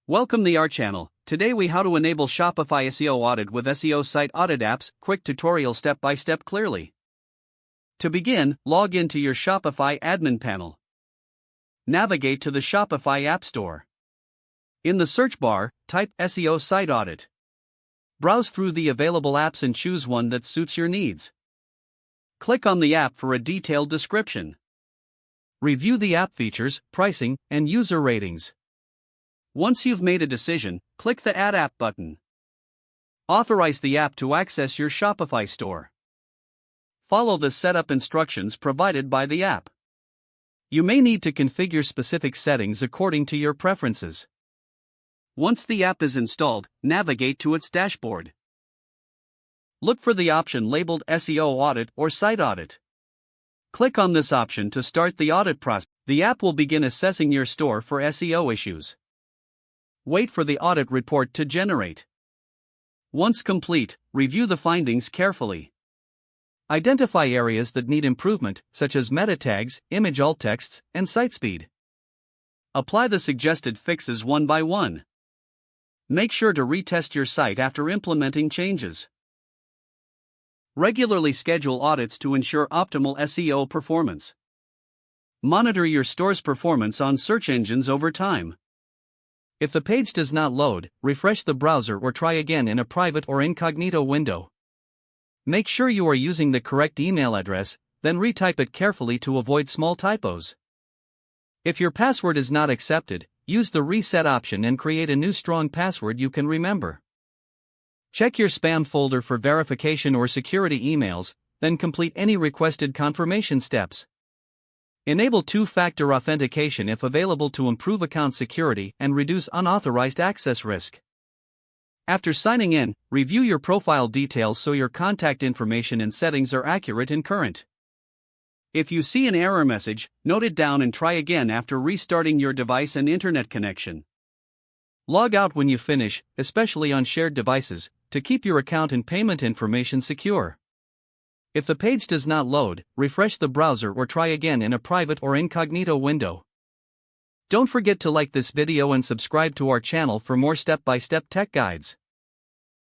Welcome to our channel. Today we how to enable Shopify SEO Audit with SEO Site Audit apps, quick tutorial step by step clearly. To begin, log into your Shopify admin panel. Navigate to the Shopify App Store. In the search bar, type SEO Site Audit. Browse through the available apps and choose one that suits your needs. Click on the app for a detailed description. Review the app features, pricing, and user ratings. Once you've made a decision, click the Add App button. Authorize the app to access your Shopify store. Follow the setup instructions provided by the app. You may need to configure specific settings according to your preferences. Once the app is installed, navigate to its dashboard. Look for the option labeled SEO Audit or Site Audit. Click on this option to start the audit process. The app will begin assessing your store for SEO issues. Wait for the audit report to generate. Once complete, review the findings carefully. Identify areas that need improvement, such as meta tags, image alt texts, and site speed. Apply the suggested fixes one by one. Make sure to retest your site after implementing changes. Regularly schedule audits to ensure optimal SEO performance. Monitor your store's performance on search engines over time. If the page does not load, refresh the browser or try again in a private or incognito window. Make sure you are using the correct email address, then retype it carefully to avoid small typos. If your password is not accepted, use the reset option and create a new strong password you can remember. Check your spam folder for verification or security emails, then complete any requested confirmation steps. Enable two-factor authentication if available to improve account security and reduce unauthorized access risk. After signing in, review your profile details so your contact information and settings are accurate and current. If you see an error message, note it down and try again after restarting your device and internet connection. Log out when you finish, especially on shared devices, to keep your account and payment information secure. If the page does not load, refresh the browser or try again in a private or incognito window. Don't forget to like this video and subscribe to our channel for more step-by-step tech guides.